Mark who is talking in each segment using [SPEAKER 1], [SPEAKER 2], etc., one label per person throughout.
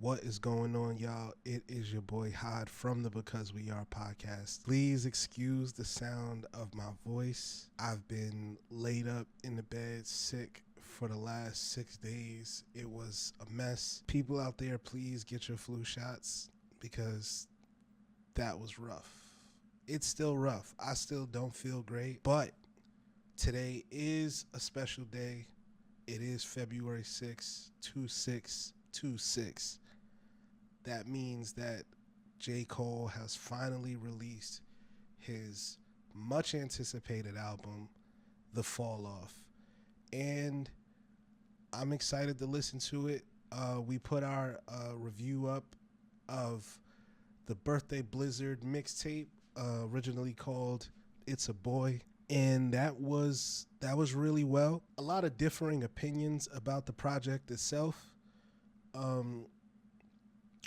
[SPEAKER 1] What is going on, y'all? It is your boy Hod from the Because We Are podcast. Please excuse the sound of my voice. I've been laid up in the bed sick for the last 6 days. It was a mess. People out there, please get your flu shots because that was rough. It's still rough. I still don't feel great, but today is a special day. It is February 6th, 2626. That means that J. Cole has finally released his much anticipated album, The Fall Off. And I'm excited to listen to it. We put our review up of the Birthday Blizzard mixtape, originally called It's a Boy. And that was really well. A lot of differing opinions about the project itself.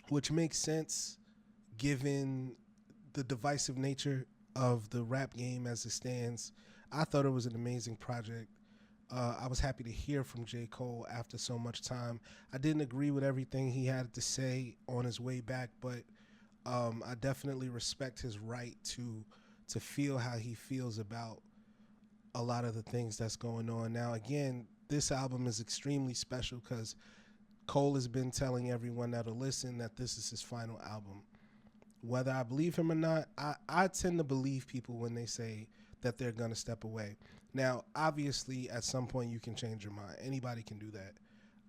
[SPEAKER 1] Which makes sense given the divisive nature of the rap game as it stands. I thought it was an amazing project. I was happy to hear from J. Cole after so much time. I didn't agree with everything he had to say on his way back, but I definitely respect his right to feel how he feels about a lot of the things that's going on. Now, again, this album is extremely special because Cole has been telling everyone that'll listen that this is his final album. Whether I believe him or not, I tend to believe people when they say that they're going to step away. Now, obviously, at some point you can change your mind. Anybody can do that.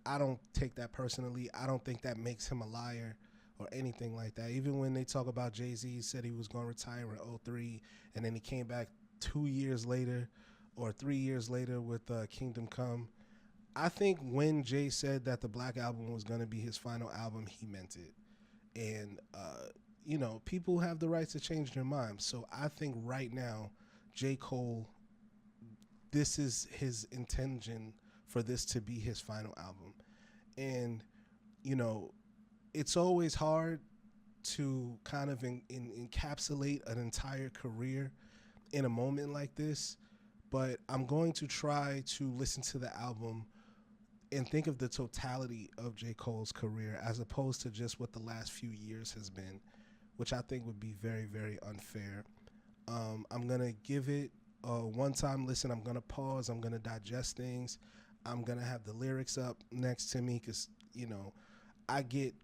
[SPEAKER 1] I don't take that personally. I don't think that makes him a liar or anything like that. Even when they talk about Jay-Z, he said he was going to retire in 2003, and then he came back 2 years later or 3 years later with Kingdom Come. I think when Jay said that the Black Album was going to be his final album, he meant it. And, people have the right to change their minds. So I think right now, J. Cole, this is his intention for this to be his final album. And, it's always hard to kind of encapsulate an entire career in a moment like this. But I'm going to try to listen to the album and think of the totality of J. Cole's career as opposed to just what the last few years has been, which I think would be very, very unfair. I'm going to give it a one-time listen. I'm going to pause. I'm going to digest things. I'm going to have the lyrics up next to me because, I get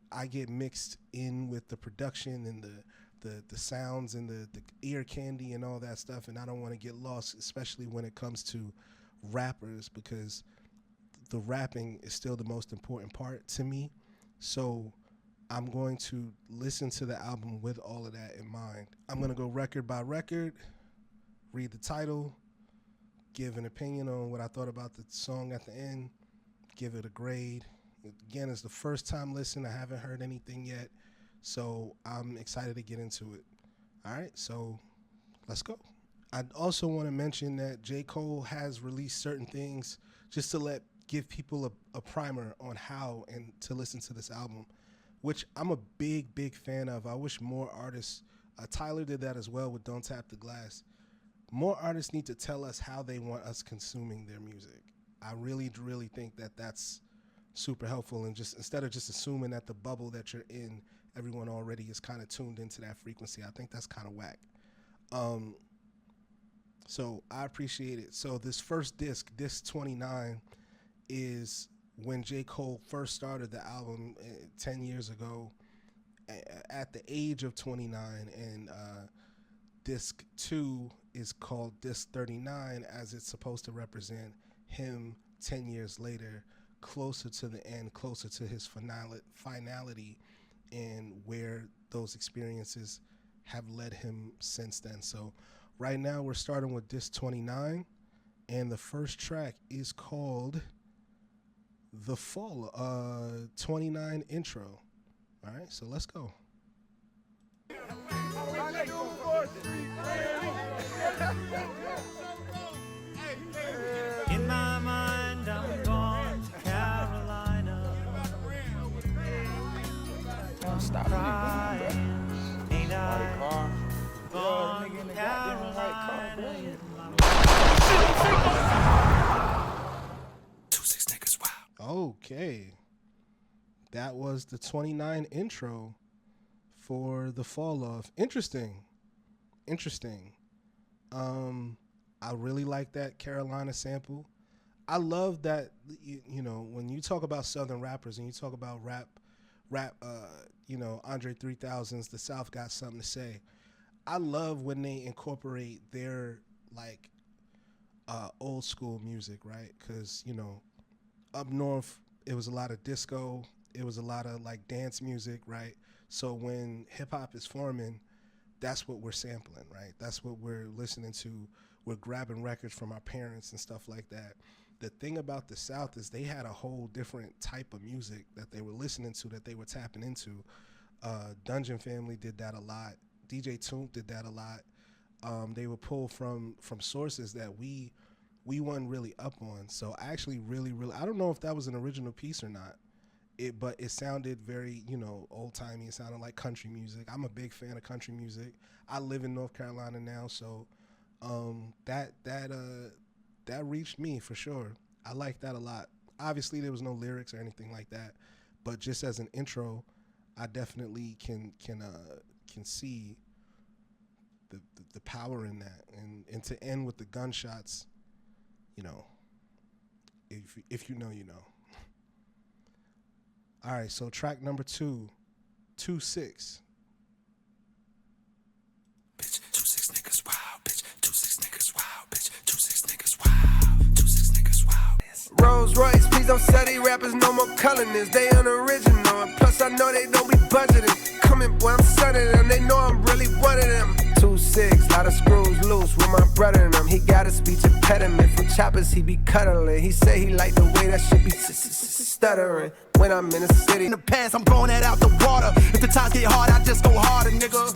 [SPEAKER 1] mixed in with the production and the sounds and the ear candy and all that stuff, and I don't want to get lost, especially when it comes to rappers, because the rapping is still the most important part to me. So I'm going to listen to the album with all of that in mind. I'm going to go record by record, read the title, give an opinion on what I thought about the song at the end, give it a grade. Again, it's the first time listen. I haven't heard anything yet, so I'm excited to get into it. All right, so let's go. I also want to mention that J. Cole has released certain things just to give people a primer on how and to listen to this album, which I'm a big, big fan of. I wish more artists, Tyler did that as well with Don't Tap the Glass. More artists need to tell us how they want us consuming their music. I really, really think that that's super helpful, and just instead of just assuming that the bubble that you're in, everyone already is kind of tuned into that frequency. I think that's kind of whack. So I appreciate it. So this first disc 29, is when J. Cole first started the album 10 years ago at the age of 29, and disc 2 is called disc 39 as it's supposed to represent him 10 years later, closer to the end, closer to his finality, and where those experiences have led him since then. So right now we're starting with disc 29, and the first track is called The Fall, 29 intro. All right, so let's go.
[SPEAKER 2] In my mind, I'm gone to Carolina.
[SPEAKER 3] Stop
[SPEAKER 2] Crying, ain't I? Gone to Carolina.
[SPEAKER 3] 2 6 niggas, wow.
[SPEAKER 1] Okay. That was the 29 intro for the fall off. Interesting. Interesting. I really like that Carolina sample. I love that you know, when you talk about southern rappers and you talk about rap you know, Andre 3000's The South Got Something to Say. I love when they incorporate their like old school music, right? Cuz you know, up north it was a lot of disco, it was a lot of like dance music, right? So when hip hop is forming, that's what we're sampling, right? That's what we're listening to. We're grabbing records from our parents and stuff like that. The thing about the South is they had a whole different type of music that they were listening to, that they were tapping into. Dungeon Family did that a lot. DJ Toomp did that a lot. They would pull from sources that we weren't really up on. So I actually really I don't know if that was an original piece or not. But it sounded very, you know, old timey. It sounded like country music. I'm a big fan of country music. I live in North Carolina now, so that reached me for sure. I like that a lot. Obviously, there was no lyrics or anything like that, but just as an intro, I definitely can see the power in that, and to end with the gunshots, you know, if you know, you know. All right, so track number 2, 2-6.
[SPEAKER 3] Bitch, 2-6 niggas wild, bitch, 2-6 niggas wild, bitch, 2-6 niggas wild, 2-6 niggas wild. Rolls Royce, please don't sell these rappers no more colonists. They unoriginal, and plus I know they don't be budgeting. Coming, boy, I'm sunning them, they know I'm really one of them. 2-6, lot of screws loose with my brother and them. He got a speech impediment from choppers, he be cuddling. He say he like the way that shit be stuttering. When I'm in the city, in the past, I'm blowing that out the water. If the times get hard, I just go harder, nigga.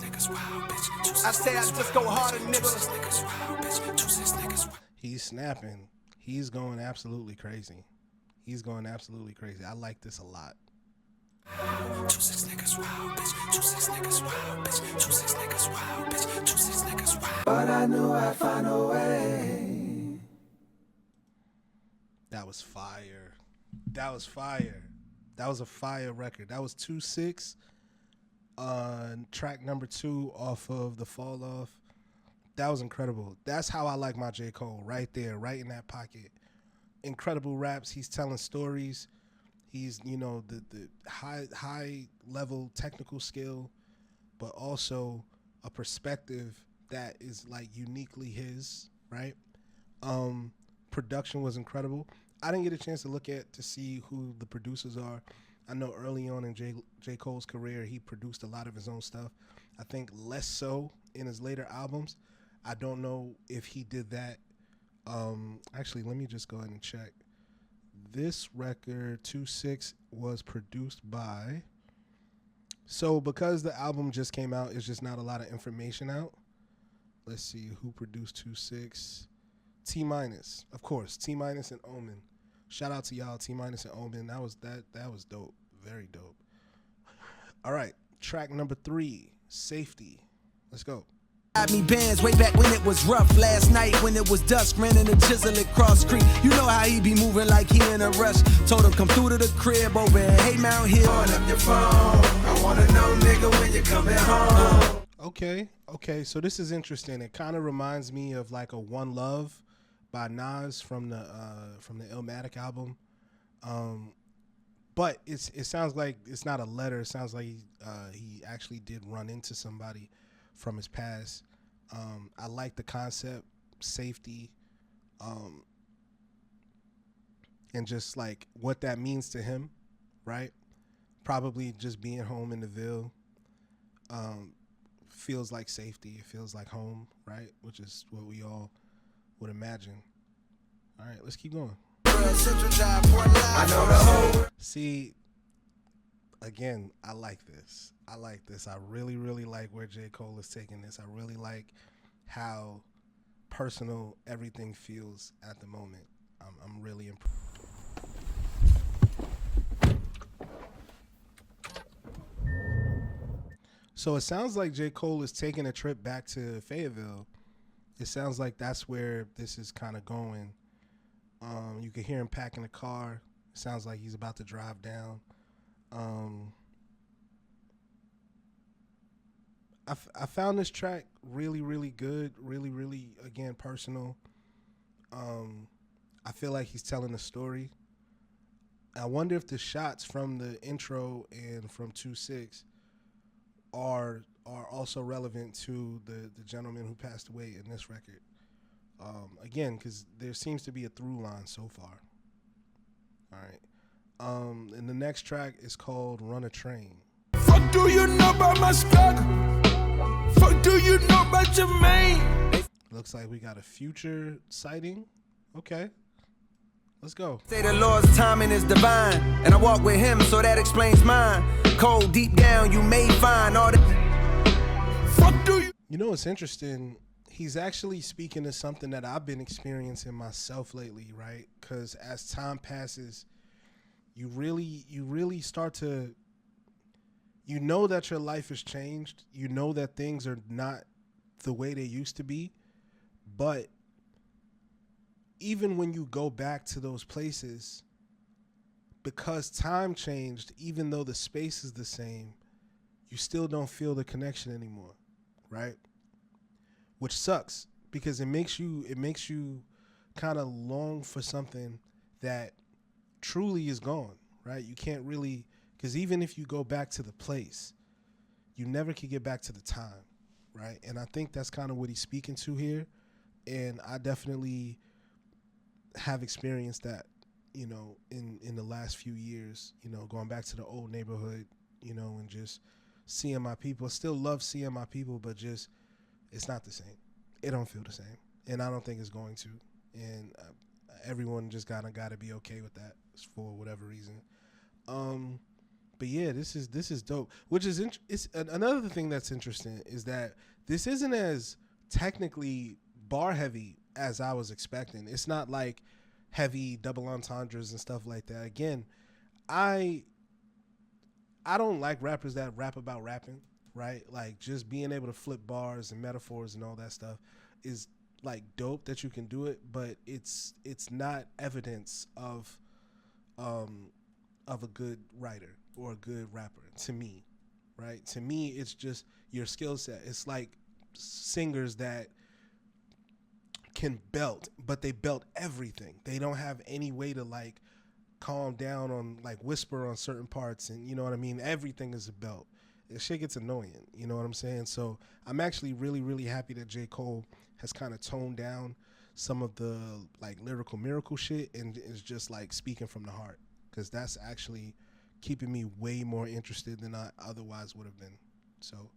[SPEAKER 3] I say I just go harder, nigga.
[SPEAKER 1] He's snapping. He's going absolutely crazy. He's going absolutely crazy. I like this a lot.
[SPEAKER 3] 2-6 niggas wild, bitch. 2-6 niggas wild, bitch. 2-6 niggas wild, bitch. 2-6 niggas wild. But I knew I'd find a way.
[SPEAKER 1] That was fire. That was fire. That was a fire record. That was 2-6 on track number 2 off of the Fall Off. That was incredible. That's how I like my J. Cole, right there, right in that pocket. Incredible raps. He's telling stories. He's, you know, the high level technical skill, but also a perspective that is like uniquely his, right? Production was incredible. I didn't get a chance to see who the producers are. I know early on in J. Cole's career, he produced a lot of his own stuff. I think less so in his later albums. I don't know if he did that. Actually, let me just go ahead and check. This record, 2-6, was produced by... So because the album just came out, it's just not a lot of information out. Let's see who produced 2-6. T-Minus, of course. T-Minus and Omen. Shout out to y'all, T-Minus and Omen. That was dope. Very dope. All right, track number 3, Safety. Let's go.
[SPEAKER 4] Got me bands way back when it was rough. Last night when it was dusk, ran in the chisel at Cross Creek. You know how he be moving like he in a rush. Told him come through to the crib over at Hey Mount Hill. On up your phone, I wanna know nigga when you coming home.
[SPEAKER 1] Okay, so this is interesting. It kind of reminds me of like a One Love by Nas from the Illmatic album. But it sounds like it's not a letter. It sounds like he actually did run into somebody from his past. I like the concept, safety, and just like what that means to him, right? Probably just being home in the Ville feels like safety. It feels like home, right? Which is what we all would imagine. All right, let's keep going. See, again, I like this. I really, really like where J. Cole is taking this. I really like how personal everything feels at the moment. I'm really impressed. So it sounds like J. Cole is taking a trip back to Fayetteville. It sounds like that's where this is kind of going. You can hear him packing the car. It sounds like he's about to drive down. Um, I found this track really, really good, really, really, again, personal. Um, I feel like he's telling a story. I wonder if the shots from the intro and from 2-6 are also relevant to the gentleman who passed away in this record. Again, because there seems to be a through line so far. All right. And the next track is called Run a Train.
[SPEAKER 4] Fuck do you know about my struggle? Fuck do you know about Jermaine?
[SPEAKER 1] Looks like we got a Future sighting. Okay. Let's go.
[SPEAKER 4] Say the Lord's timing is divine, and I walk with him, so that explains mine. Cold deep down, you may find all the fuck do you.
[SPEAKER 1] You know what's interesting? He's actually speaking to something that I've been experiencing myself lately, right? Because as time passes, you really start to, you know that your life has changed. You know that things are not the way they used to be. But even when you go back to those places, because time changed, even though the space is the same, you still don't feel the connection anymore, right? Which sucks because it makes you kind of long for something that truly is gone, right? You can't really, because even if you go back to the place, you never can get back to the time, right? And I think that's kind of what he's speaking to here. And I definitely have experienced that, you know, in the last few years, you know, going back to the old neighborhood, you know, and just seeing my people. I still love seeing my people, but just, it's not the same. It don't feel the same. And I don't think it's going to. And everyone just got to be okay with that for whatever reason. But yeah, this is dope. Which is it's another thing that's interesting is that this isn't as technically bar heavy as I was expecting. It's not like heavy double entendres and stuff like that. Again, I don't like rappers that rap about rapping, right? Like just being able to flip bars and metaphors and all that stuff is like dope that you can do it, but it's not evidence of a good writer or a good rapper to me, right? To me, it's just your skill set. It's like singers that can belt, but they belt everything. They don't have any way to like calm down on like whisper on certain parts, and you know what I mean? Everything is a belt. This shit gets annoying, you know what I'm saying? So I'm actually really, really happy that J. Cole has kind of toned down some of the like lyrical miracle shit and is just like speaking from the heart, because that's actually keeping me way more interested than I otherwise would have been. So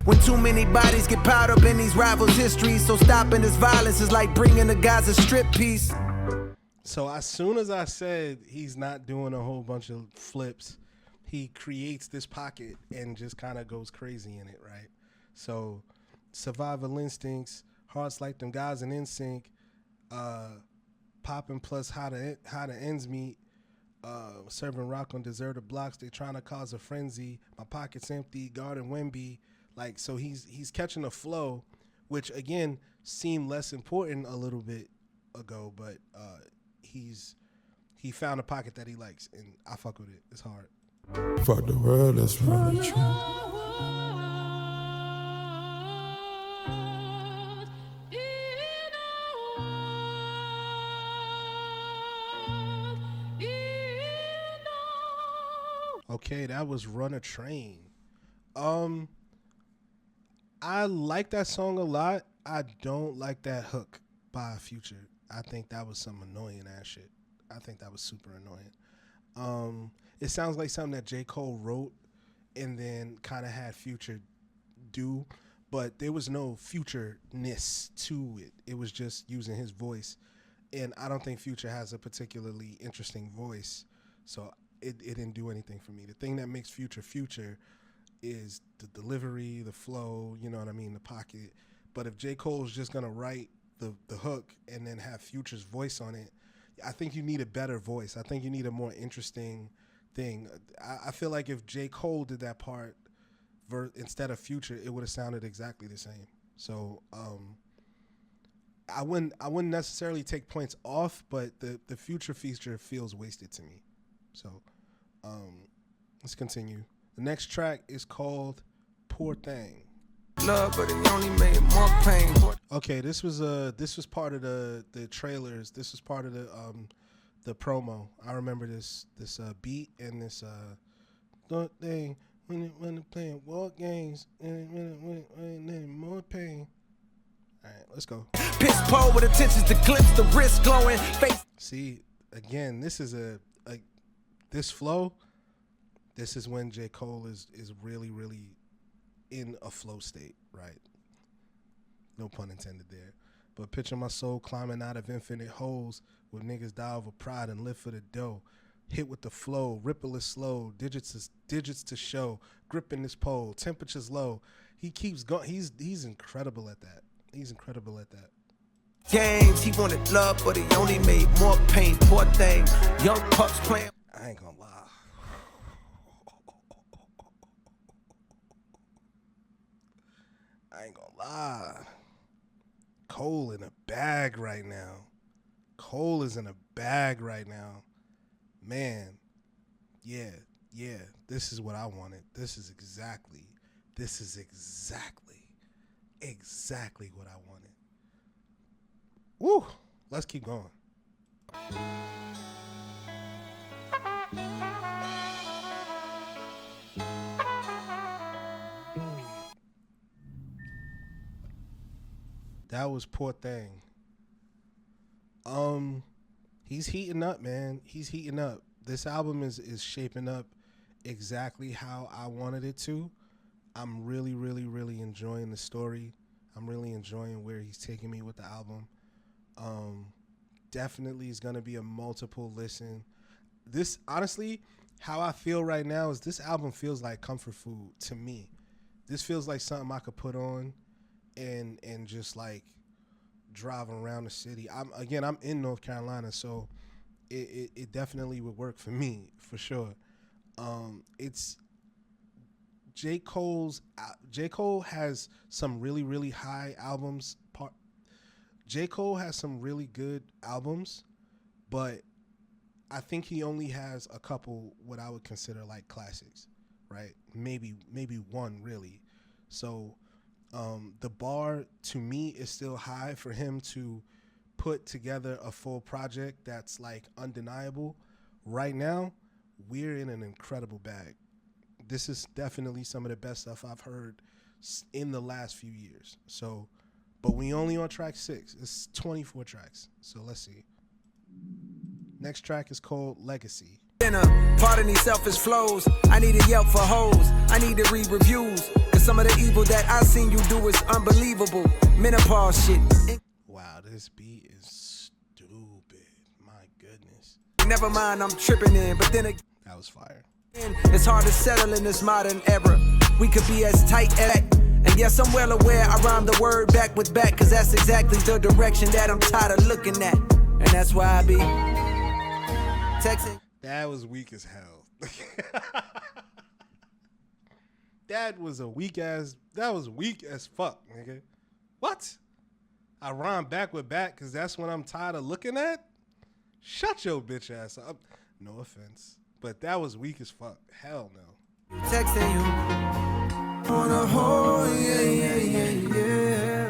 [SPEAKER 4] When too many bodies get piled up in these rivals' histories, so stopping this violence is like bringing the guys a strip piece.
[SPEAKER 1] So as soon as I said he's not doing a whole bunch of flips, he creates this pocket and just kind of goes crazy in it, right? So survival instincts, hearts like them guys in NSYNC, popping plus how the ends meet, serving rock on deserted blocks. They trying to cause a frenzy. My pocket's empty. Garden Wemby. Like, so he's catching a flow, which again seemed less important a little bit ago, but he found a pocket that he likes, and I fuck with it. It's hard.
[SPEAKER 5] Fuck the world, let's run the train.
[SPEAKER 1] Okay, that was Run a Train. I like that song a lot. I don't like that hook by Future. I think that was some annoying ass shit. I think that was super annoying. It sounds like something that J. Cole wrote and then kind of had Future do, but there was no Future-ness to it. It was just using his voice. And I don't think Future has a particularly interesting voice, so it didn't do anything for me. The thing that makes Future Future is the delivery, the flow, you know what I mean, the pocket. But if J. Cole's just going to write the hook and then have Future's voice on it, I think you need a better voice. I think you need a more interesting thing. I feel like if J. Cole did that part instead of Future, it would have sounded exactly the same. So I wouldn't necessarily take points off, but the Future feature feels wasted to me. So Let's continue. The next track is called Poor Thing.
[SPEAKER 3] Love, but it only made more pain.
[SPEAKER 1] Okay, this was part of the trailers. This was part of the promo. I remember this beat and this don't thing when they're playing war games and more pain. All right, let's go.
[SPEAKER 4] Piss pole with intentions to glimpse the wrist glowing face.
[SPEAKER 1] See, again, this is this flow. This is when J. Cole is really, really in a flow state, right? No pun intended there. But picture my soul climbing out of infinite holes with niggas die over pride and live for the dough. Hit with the flow, ripple is slow, digits to show, gripping this pole, temperature's low. He keeps going. He's incredible at that. He's incredible at that.
[SPEAKER 4] Games, he wanted love, but he only made more pain. Poor thing, young pups playing.
[SPEAKER 1] I ain't gonna lie. I ain't gonna lie. Cole in a bag right now. Cole is in a bag right now. Man, yeah. This is what I wanted. This is exactly what I wanted. Woo! Let's keep going. That was Poor Thing. He's heating up, man. He's heating up. This album is shaping up exactly how I wanted it to. I'm really, really, really enjoying the story. I'm really enjoying where he's taking me with the album. Definitely is going to be a multiple listen. This, honestly, how I feel right now is this album feels like comfort food to me. This feels like something I could put on and just like driving around the city. I'm in North Carolina, so it definitely would work for me for sure. It's J. Cole has some really, really high albums. J. Cole has some really good albums, but I think he only has a couple what I would consider like classics, right? Maybe one really. So the bar to me is still high for him to put together a full project that's like undeniable. Right now, we're in an incredible bag. This is definitely some of the best stuff I've heard in the last few years. So, but we only on track 6. It's 24 tracks. So let's see. Next track is called Legacy.
[SPEAKER 4] Pardon these selfish flows. I need a Yelp for hoes. I need to read reviews. Cause some of the evil that I seen you do is unbelievable. Menopause shit.
[SPEAKER 1] Wow, this beat is stupid. My goodness.
[SPEAKER 4] Never mind, I'm tripping in. But then again,
[SPEAKER 1] that was fire.
[SPEAKER 4] It's hard to settle in this modern era. We could be as tight as. And yes, I'm well aware I rhyme the word back with back. Cause that's exactly the direction that I'm tired of looking at. And that's why I be texting.
[SPEAKER 1] That was weak as hell. That was weak as fuck, nigga. What? I rhyme back with back because that's what I'm tired of looking at? Shut your bitch ass up. No offense. But that was weak as fuck. Hell no.
[SPEAKER 4] Texting you on a whole, yeah.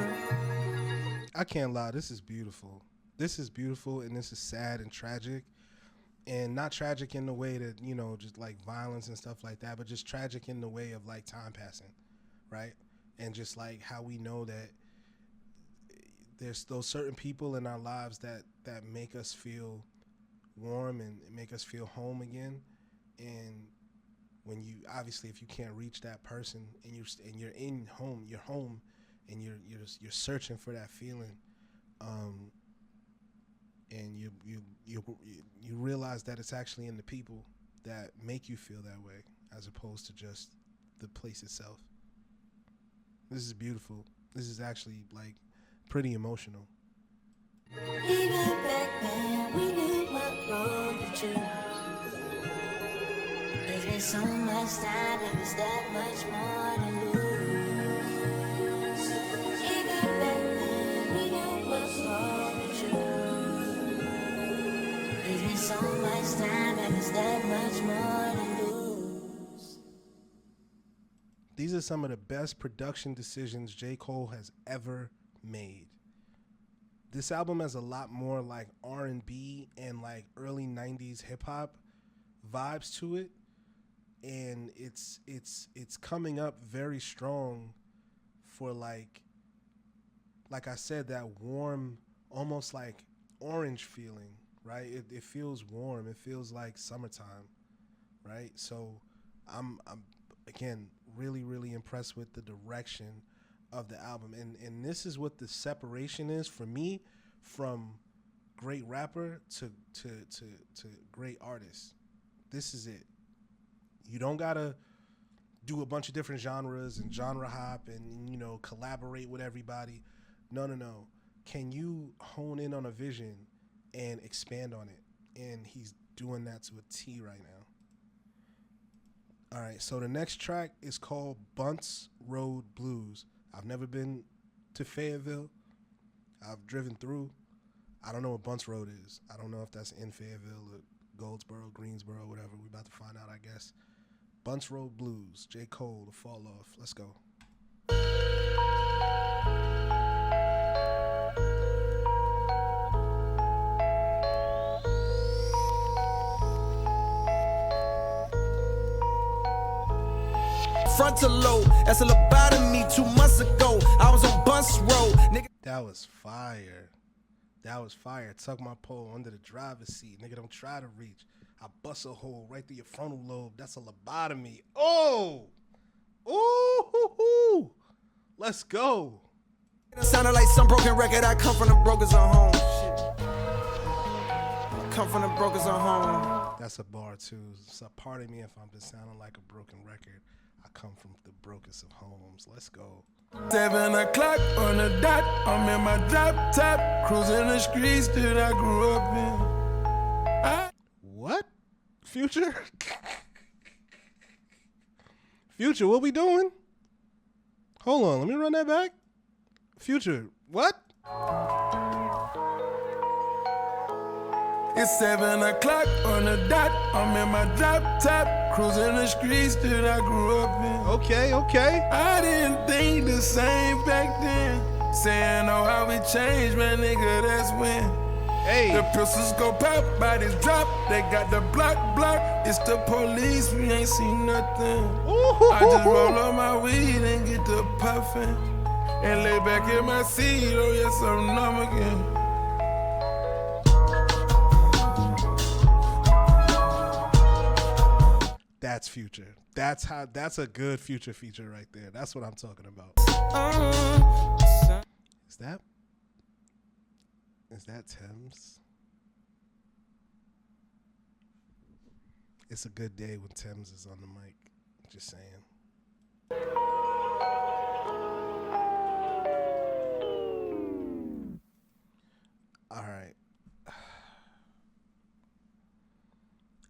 [SPEAKER 1] I can't lie. This is beautiful. This is beautiful, and this is sad and tragic. And not tragic in the way that, you know, just like violence and stuff like that, but just tragic in the way of like time passing, right? And just like how we know that there's those certain people in our lives that make us feel warm and make us feel home again. And when you, obviously, if you can't reach that person and you're in home, you're home, and you're searching for that feeling, and you realize that it's actually in the people that make you feel that way, as opposed to just the place itself. This is beautiful. This is actually like pretty emotional.
[SPEAKER 6] Even back then, we knew what road to choose. There's been so much time, and there's that much more to lose. Even back then, we knew what road to choose. There's been so much time, and there's that much more to lose.
[SPEAKER 1] These are some of the best production decisions J. Cole has ever made. This album has a lot more like R&B and like early 90s hip hop vibes to it, and it's coming up very strong for like I said, that warm, almost like orange feeling, right? It feels warm. It feels like summertime, right? So I'm again really impressed with the direction of the album, and this is what the separation is for me from great rapper to great artist. This is it. You don't gotta do a bunch of different genres and genre hop and, you know, collaborate with everybody. No. Can you hone in on a vision and expand on it? And he's doing that to a T right now. All right, so the next track is called Buns Road Blues. I've never been to Fayetteville. I've driven through. I don't know what Bunts Road is. I don't know if that's in Fayetteville or Goldsboro, Greensboro, whatever. We're about to find out, I guess. Bunts Road Blues, J. Cole, The Fall Off. Let's go.
[SPEAKER 4] Frontal lobe, that's a lobotomy 2 months ago. I was on Buns Road, nigga.
[SPEAKER 1] That was fire. That was fire. Tuck my pole under the driver's seat. Nigga, don't try to reach. I bust a hole right through your frontal lobe. That's a lobotomy. Oh! Ooh! Let's go.
[SPEAKER 4] It sounded like some broken record. I come from the brokers on home. Shit. I come from the brokers on home.
[SPEAKER 1] That's a bar too. So pardon me if I'm just sounding like a broken record. I come from the brokest of homes. Let's go.
[SPEAKER 5] 7 o'clock on the dot, I'm in my drop top, cruising the streets that I grew up in.
[SPEAKER 1] What? Future? Future, what we doing? Hold on, let me run that back. Future, what?
[SPEAKER 5] It's 7 o'clock on the dot, I'm in my drop top, cruising the streets that I grew up in.
[SPEAKER 1] Okay.
[SPEAKER 5] I didn't think the same back then. Saying, oh, how we changed, man, nigga, that's when.
[SPEAKER 1] Hey.
[SPEAKER 5] The pistols go pop, bodies drop, they got the block. It's the police, we ain't seen nothing.
[SPEAKER 1] Ooh-hoo-hoo-hoo.
[SPEAKER 5] I just roll on my weed and get to puffin'. And lay back in my seat, oh yes, I'm numb again.
[SPEAKER 1] That's Future. That's a good Future feature right there. That's what I'm talking about. Is that Thames? It's a good day when Thames is on the mic. Just saying. All right.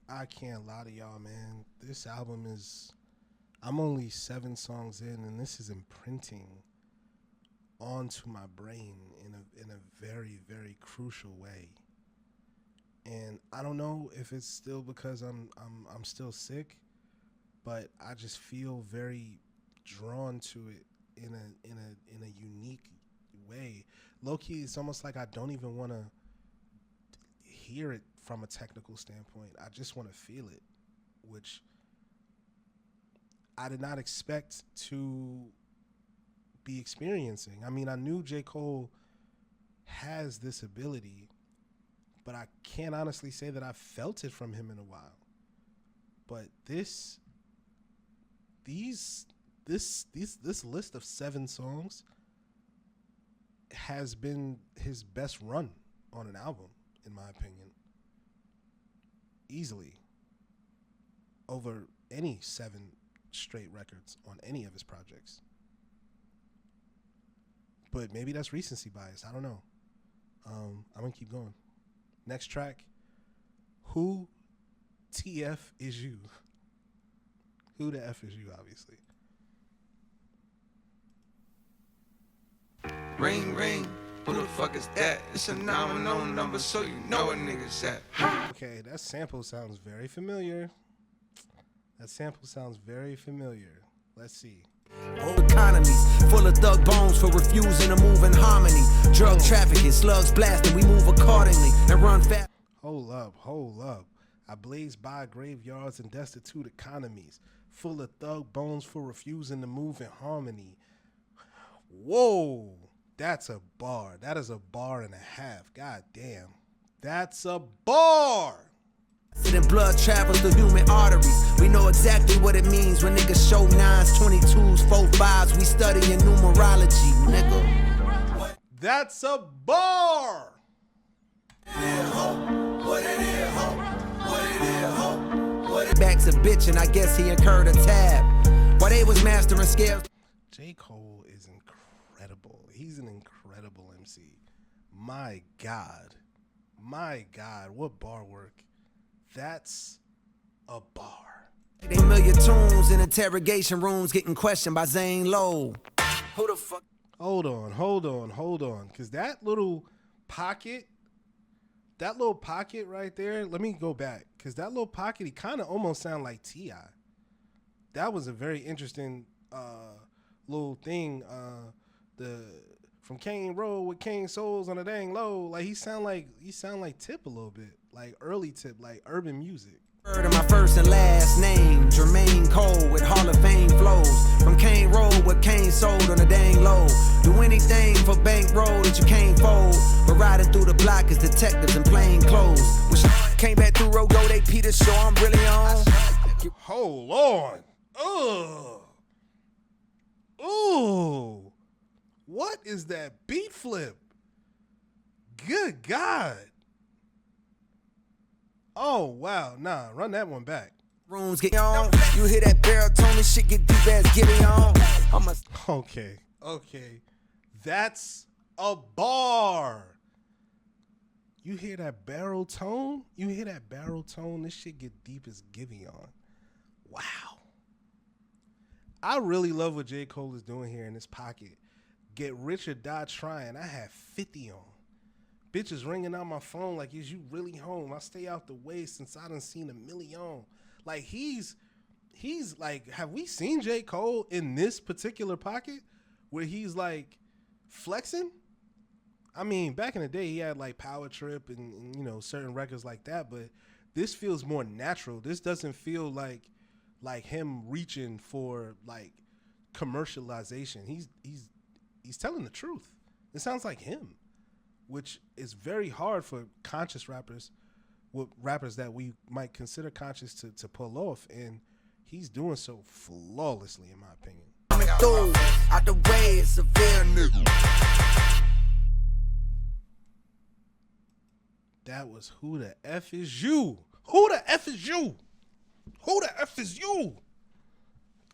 [SPEAKER 1] I can't lie to y'all, man. This album I'm only 7 songs in, and this is imprinting onto my brain in a very, very crucial way. And I don't know if it's still because I'm still sick, but I just feel very drawn to it in a unique way. Low key, it's almost like I don't even want to hear it from a technical standpoint. I just want to feel it, which I did not expect to be experiencing. I mean, I knew J. Cole has this ability, but I can't honestly say that I've felt it from him in a while. But this list of 7 songs has been his best run on an album, in my opinion. Easily. Over any 7 straight records on any of his projects. But maybe that's recency bias. I don't know. I'm going to keep going. Next track. Who TF is you? Who the F is you, obviously.
[SPEAKER 3] Ring, ring, who the fuck is that? It's a non-known number, so you know a nigga's at.
[SPEAKER 1] Okay, that sample sounds very familiar. Let's see.
[SPEAKER 4] Economies full of thug bones for refusing to move in harmony. Drug trafficking, slugs blasting, we move accordingly and run fast.
[SPEAKER 1] Hold up. I blaze by graveyards and destitute economies, full of thug bones for refusing to move in harmony. Whoa, that's a bar. That is a bar and a half. God damn. That's a bar.
[SPEAKER 4] And blood travels through human arteries. We know exactly what it means when niggas show 9s, 22s, 4-5s. We study in numerology, nigga.
[SPEAKER 1] That's a bar.
[SPEAKER 4] Back's a bitch, and I guess he incurred a tab. While they was mastering scales.
[SPEAKER 1] J. Cole is incredible. He's an incredible MC. My God, what bar work. That's a bar.
[SPEAKER 4] They million tunes in interrogation rooms getting questioned by Zane Lowe. Who the fuck?
[SPEAKER 1] Hold on. Because that little pocket right there, let me go back. Because that little pocket, he kind of almost sound like T.I. That was a very interesting little thing. From Kane Road with Kane Souls on the dang low. Like he sound like Tip a little bit. Like early Tip, like urban music.
[SPEAKER 4] Word of my first and last name, Jermaine Cole with Hall of Fame flows. From Kane Road with Kane sold on the dang low. Do anything for bankroll that you can't fold. But riding through the block as detectives in plain clothes. Wish I came back through Road Go, they Peter show I'm really on.
[SPEAKER 1] Hold on. Ooh. What is that beat flip? Good God. Oh, wow. Nah, run that one back.
[SPEAKER 4] Rooms get on. You hear that baritone, this shit get deep as get it on.
[SPEAKER 1] Okay. That's a bar. You hear that barrel tone? This shit get deep as Giveon. Wow. I really love what J. Cole is doing here in this pocket. Get rich or die trying. I have 50 on. Bitches ringing out my phone like, is you really home? I stay out the way since I done seen a million. Like he's like, have we seen J. Cole in this particular pocket where he's like flexing? I mean, back in the day he had like Power Trip and you know, certain records like that, but this feels more natural. This doesn't feel like him reaching for like commercialization. He's telling the truth. It sounds like him, which is very hard for conscious rappers, with rappers that we might consider conscious to pull off, and he's doing so flawlessly, in my opinion.
[SPEAKER 4] Out the way, it's a fair nigga.
[SPEAKER 1] That was Who the F Is You? Who the F is you? Who the F is you?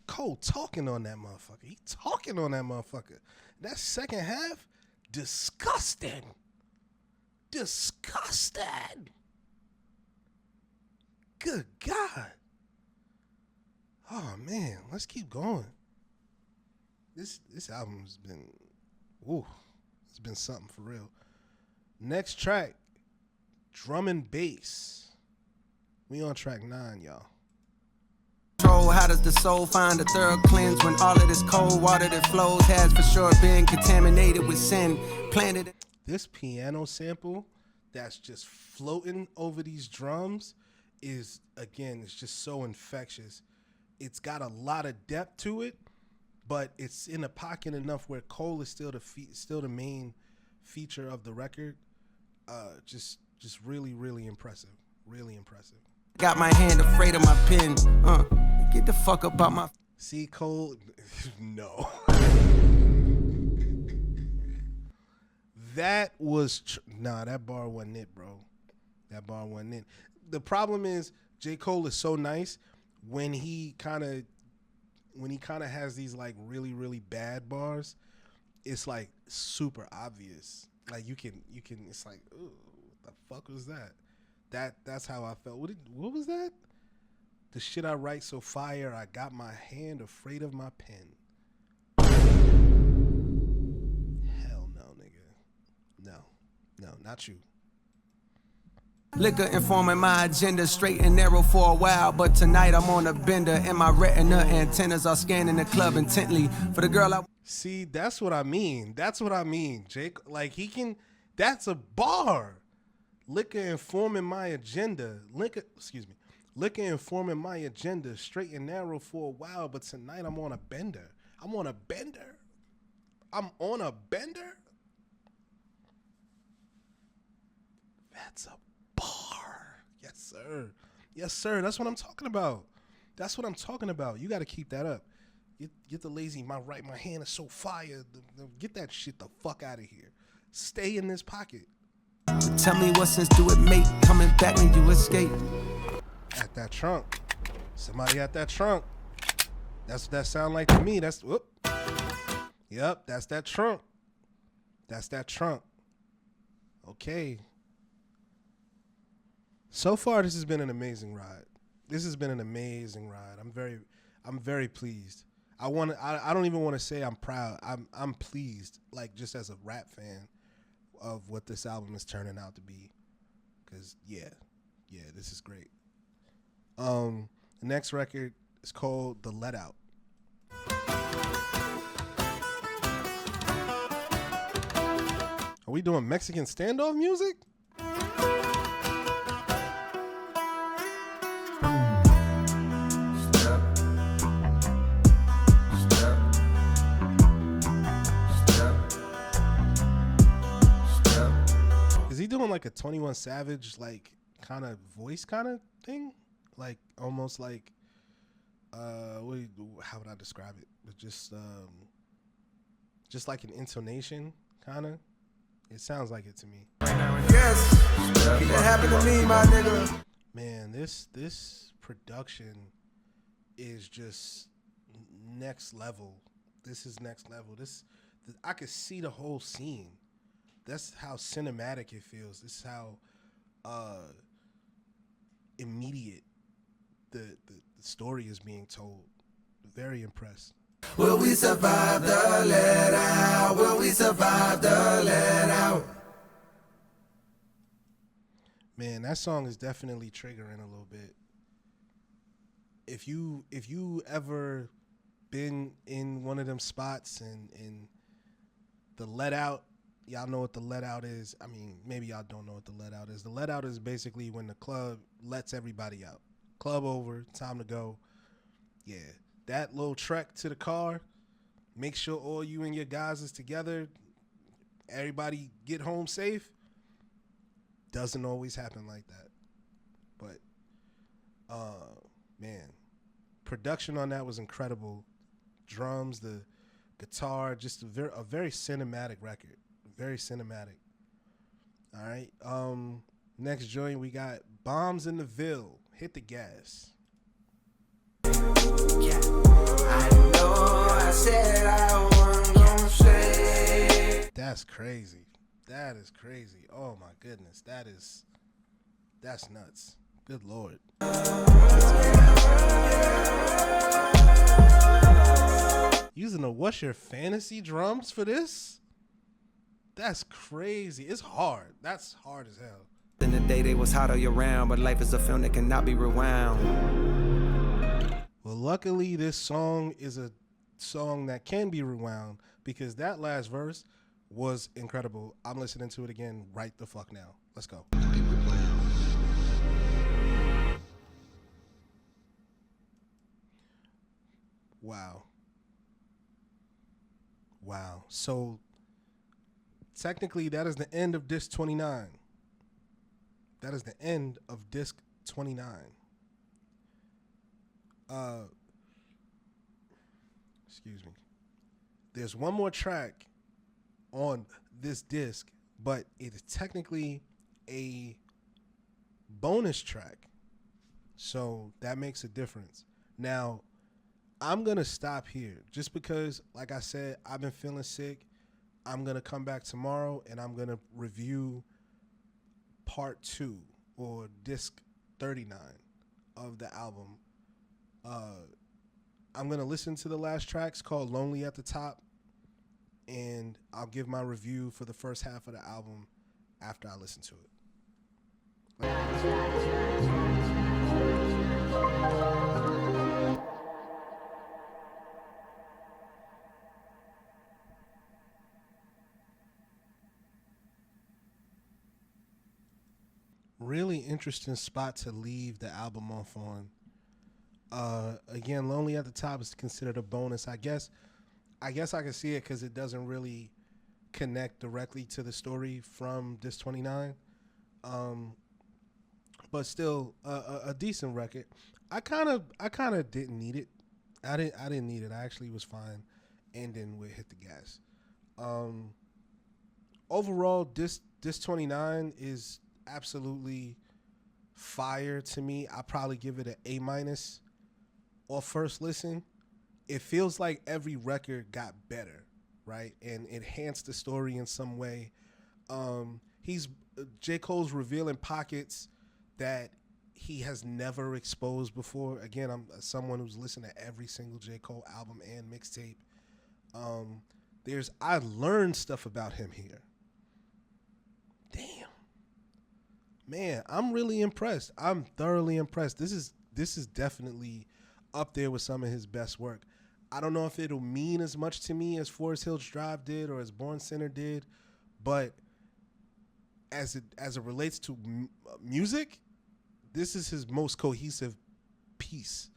[SPEAKER 1] Cole talking on that motherfucker. He talking on that motherfucker. That second half, disgusting. Good God. Oh man, let's keep going. This album's been, it's been something for real. Next track, Drum and Bass. We on track 9, y'all.
[SPEAKER 4] How does the soul find a third cleanse when all of this cold water that flows has for sure been contaminated with sin? Planted.
[SPEAKER 1] This piano sample that's just floating over these drums is, again, it's just so infectious. It's got a lot of depth to it, but it's in a pocket enough where Cole is still the main feature of the record. Just really, really impressive. Really impressive.
[SPEAKER 4] Got my hand afraid of my pen. Get the fuck up out my.
[SPEAKER 1] See, Cole, no. That was that bar wasn't it, bro. That bar wasn't it. The problem is J. Cole is so nice when he kind of has these like really, really bad bars. It's like super obvious. Like you can. It's like, ooh, what the fuck was that? That's how I felt. What was that? The shit I write so fire, I got my hand afraid of my pen. Hell no, nigga. No, not you.
[SPEAKER 4] Liquor informing my agenda, straight and narrow for a while. But tonight I'm on a bender, and my retina antennas are scanning the club intently. For the girl I...
[SPEAKER 1] See, that's what I mean. That's what I mean, Jake. Like, he can, that's a bar. Liquor informing my agenda. Liquor informing my agenda, straight and narrow for a while. But tonight I'm on a bender. I'm on a bender. That's a bar. Yes, sir. Yes, sir. That's what I'm talking about. You got to keep that up. Get the lazy. My hand is so fire. Get that shit the fuck out of here. Stay in this pocket.
[SPEAKER 4] Tell me what sense do it make coming back when you escape?
[SPEAKER 1] At that trunk. Somebody at that trunk. That's what that sound like to me. That's whoop. Yep, that's that trunk. Okay. So far, this has been an amazing ride. I'm very pleased. I don't even want to say I'm proud. I'm pleased, like, just as a rap fan of what this album is turning out to be. Cause yeah, this is great. The next record is called The Letout. Are we doing Mexican standoff music? Is he doing like a 21 Savage, like, kind of voice kind of thing? Like, almost like, how would I describe it? But just like an intonation, kind of. It sounds like it to me.
[SPEAKER 3] Yes, it happened to me, my nigga.
[SPEAKER 1] Man, this production is just next level. This is next level. I could see the whole scene. That's how cinematic it feels. This is how immediate the story is being told. Very impressed.
[SPEAKER 3] Will we survive the let out? Will we survive the let out?
[SPEAKER 1] Man, that song is definitely triggering a little bit. If you ever been in one of them spots and the let out, y'all know what the let out is. I mean, maybe y'all don't know what the let out is. The let out is basically when the club lets everybody out. Club over, time to go. Yeah. That little trek to the car, make sure all you and your guys is together, everybody get home safe, doesn't always happen like that. But, man, production on that was incredible. Drums, the guitar, just a very cinematic record. Very cinematic. All right. Next joint, we got Bombs in the Ville. Hit the gas.
[SPEAKER 3] Yeah, I know I said I wasn't gonna say.
[SPEAKER 1] That's crazy. That is crazy. Oh my goodness. That's nuts. Good Lord. Using the What's Your Fantasy drums for this? That's crazy. It's hard. That's hard as hell.
[SPEAKER 4] In the day they was hot all year round, but life is a film that cannot be rewound.
[SPEAKER 1] Well, luckily, this song is a song that can be rewound because that last verse was incredible. I'm listening to it again right the fuck now. Let's go. Wow. So, technically, that is the end of disc 29. That is the end of disc 29. Excuse me. There's one more track on this disc, but it is technically a bonus track. So that makes a difference. Now, I'm going to stop here just because, like I said, I've been feeling sick. I'm going to come back tomorrow and I'm going to review part 2 or disc 39 of the album. I'm going to listen to the last tracks called Lonely at the Top, and I'll give my review for the first half of the album after I listen to it. Really interesting spot to leave the album off on. Again, Lonely at the Top is considered a bonus. I guess I can see it because it doesn't really connect directly to the story from Dis 29. Um, but still, a decent record. I kind of didn't need it. I didn't need it. I actually was fine ending with Hit the Gas. Um, Overall, this 29 is absolutely fire to me. I probably give it an A minus or first listen. It feels like every record got better, right, and enhanced the story in some way. He's J. Cole's revealing pockets that he has never exposed before. Again, I'm someone who's listened to every single J. Cole album and mixtape. Um, I learned stuff about him here. Damn, man, I'm really impressed. I'm thoroughly impressed. This is definitely up there with some of his best work. I don't know if it'll mean as much to me as Forest Hills Drive did or as Born Center did, but as it relates to music, this is his most cohesive piece.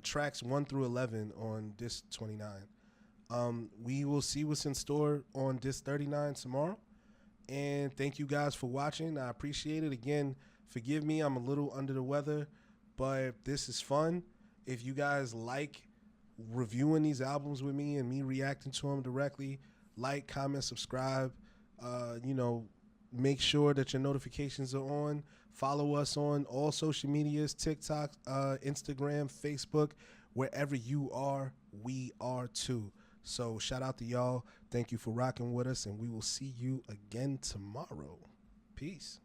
[SPEAKER 1] Tracks 1 through 11 on Disc 29. We will see what's in store on Disc 39 tomorrow. And thank you guys for watching. I appreciate it. Again, forgive me, I'm a little under the weather, but this is fun. If you guys like reviewing these albums with me and me reacting to them directly, like, comment, subscribe. Make sure that your notifications are on. Follow us on all social medias, TikTok, Instagram, Facebook. Wherever you are, we are too. So shout out to y'all. Thank you for rocking with us, and we will see you again tomorrow. Peace.